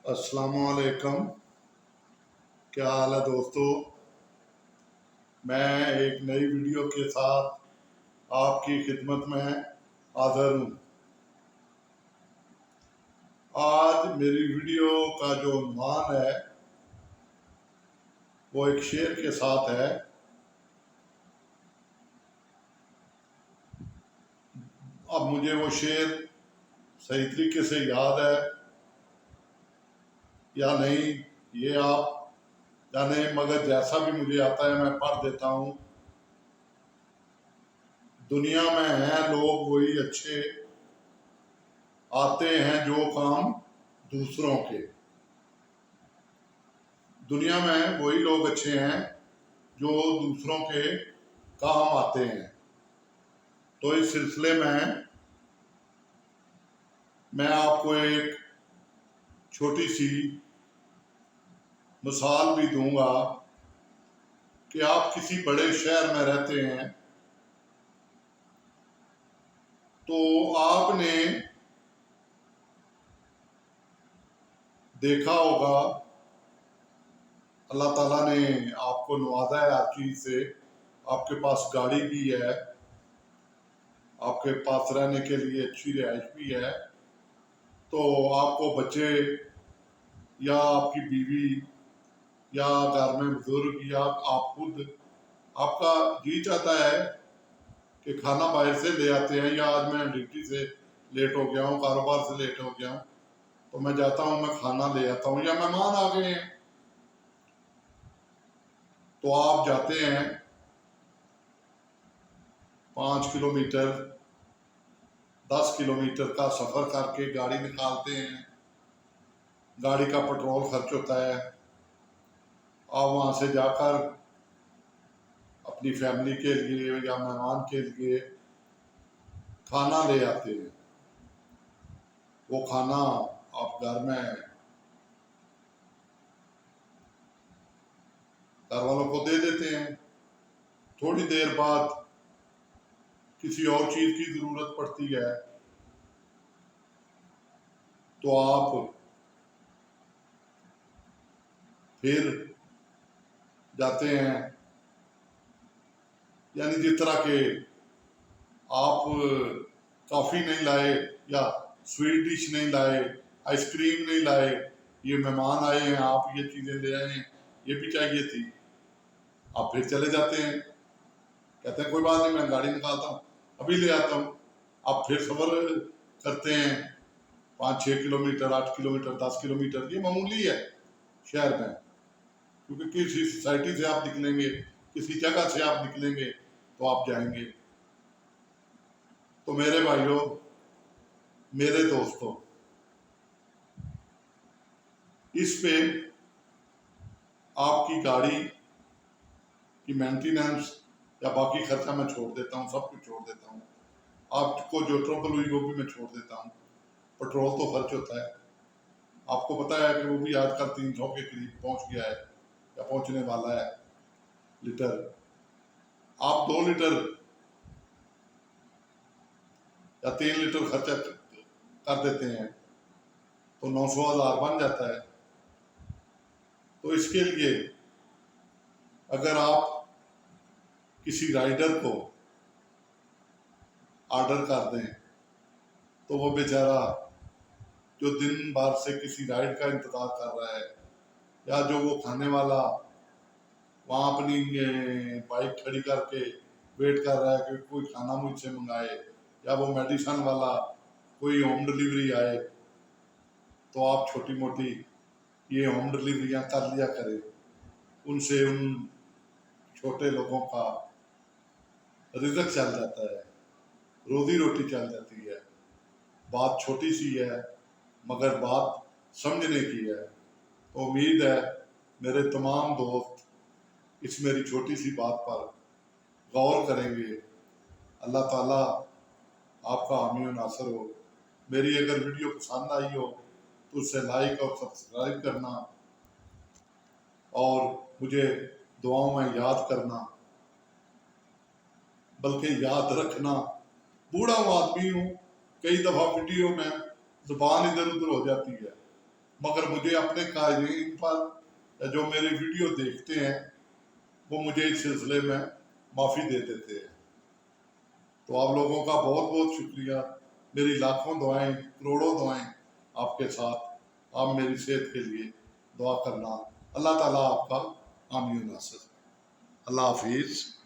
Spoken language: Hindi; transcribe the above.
अस्सलामुअलैकुम। क्या हाल है दोस्तों। मैं एक नई वीडियो के साथ आपकी खिदमत में हाजिर हूँ। आज मेरी वीडियो का जो उन्वान है वो एक शेर के साथ है। अब मुझे वो शेर सही तरीके से याद है या नहीं ये आप जाने, मगर जैसा भी मुझे आता है मैं पढ़ देता हूँ। दुनिया में हैं लोग वही अच्छे, आते हैं जो काम दूसरों के। दुनिया में वही लोग अच्छे हैं जो दूसरों के काम आते हैं। तो इस सिलसिले में मैं आपको एक छोटी सी मिसाल भी दूंगा कि आप किसी बड़े शहर में रहते हैं तो आपने देखा होगा अल्लाह ताला ने आपको नवाजा है हर चीज से। आपके पास गाड़ी भी है, आपके पास रहने के लिए अच्छी रिहाइश भी है। तो आपको बच्चे या आपकी बीवी या घर में बुजुर्ग या आप खुद, आपका जी चाहता है कि खाना बाहर से ले आते हैं, या आज मैं ड्यूटी से लेट हो गया हूँ, कारोबार से लेट हो गया हूँ, तो मैं जाता हूँ, मैं खाना ले आता हूँ, या मेहमान आ गए हैं तो आप जाते हैं 5 किलोमीटर 10 किलोमीटर का सफर करके गाड़ी निकालते हैं। गाड़ी का पेट्रोल खर्च होता है। आप वहाँ से जाकर अपनी फैमिली के लिए या मेहमान के लिए खाना ले आते हैं। वो खाना आप घर वालों को दे देते हैं। थोड़ी देर बाद किसी और चीज की जरूरत पड़ती है तो आप फिर जाते हैं। यानी जिस तरह के आप कॉफी नहीं लाए या स्वीट डिश नहीं लाए, आइसक्रीम नहीं लाए, ये मेहमान आए हैं, आप ये चीजें ले आए हैं, ये भी चाहिए थी, आप फिर चले जाते हैं। कहते हैं कोई बात नहीं, मैं गाड़ी निकालता हूँ, अभी ले आता हूँ। आप फिर सफर करते हैं 5-6 किलोमीटर, 8 किलोमीटर, 10 किलोमीटर। ये मामूली है शहर में, क्योंकि किसी सोसाइटी से आप निकलेंगे, किसी जगह से आप निकलेंगे तो आप जाएंगे। तो मेरे भाइयों, मेरे दोस्तों, इस पे आपकी गाड़ी की मेंटेनेंस या बाकी खर्चा मैं छोड़ देता हूँ, सब कुछ छोड़ देता हूँ। आपको जो ट्रबल हुई वो भी मैं छोड़ देता हूँ। पेट्रोल तो खर्च होता है, आपको पता है कि वो भी आजकल 300 के करीब पहुंच गया है या पहुंचने वाला है लीटर। आप 2 लीटर या 3 लीटर खर्चा कर देते हैं तो 900,000 बन जाता है। तो इसके लिए अगर आप किसी राइडर को ऑर्डर कर दें तो वो बेचारा जो दिन भर से किसी राइड का इंतजार कर रहा है, या जो वो खाने वाला वहाँ अपनी बाइक खड़ी करके वेट कर रहा है कि कोई खाना मुझसे मंगाए, या वो मेडिसिन वाला कोई होम डिलीवरी आए, तो आप छोटी मोटी ये होम डिलीवरियाँ कर लिया करें। उनसे उन छोटे लोगों का रिज़्क चल जाता है, रोजी रोटी चल जाती है। बात छोटी सी है मगर बात समझने की है। तो उम्मीद है मेरे तमाम दोस्त इस मेरी छोटी सी बात पर गौर करेंगे। अल्लाह ताला आपका हामी और नासर हो। मेरी अगर वीडियो पसंद आई हो तो उसे लाइक और सब्सक्राइब करना और मुझे दुआओं में याद करना, बल्कि याद रखना। बूढ़ा हूँ, आदमी हूँ, कई दफ़ा वीडियो में जुबान इधर उधर हो जाती है, मगर मुझे अपने कायरीन पर जो मेरी वीडियो देखते हैं वो मुझे इस सिलसिले में माफ़ी दे देते हैं। तो आप लोगों का बहुत बहुत शुक्रिया। मेरी लाखों दुआएं, करोड़ों दुआएं आपके साथ। आप मेरी सेहत के लिए दुआ करना। अल्लाह ताला आपका हामी नासिर। अल्लाह हाफिज़।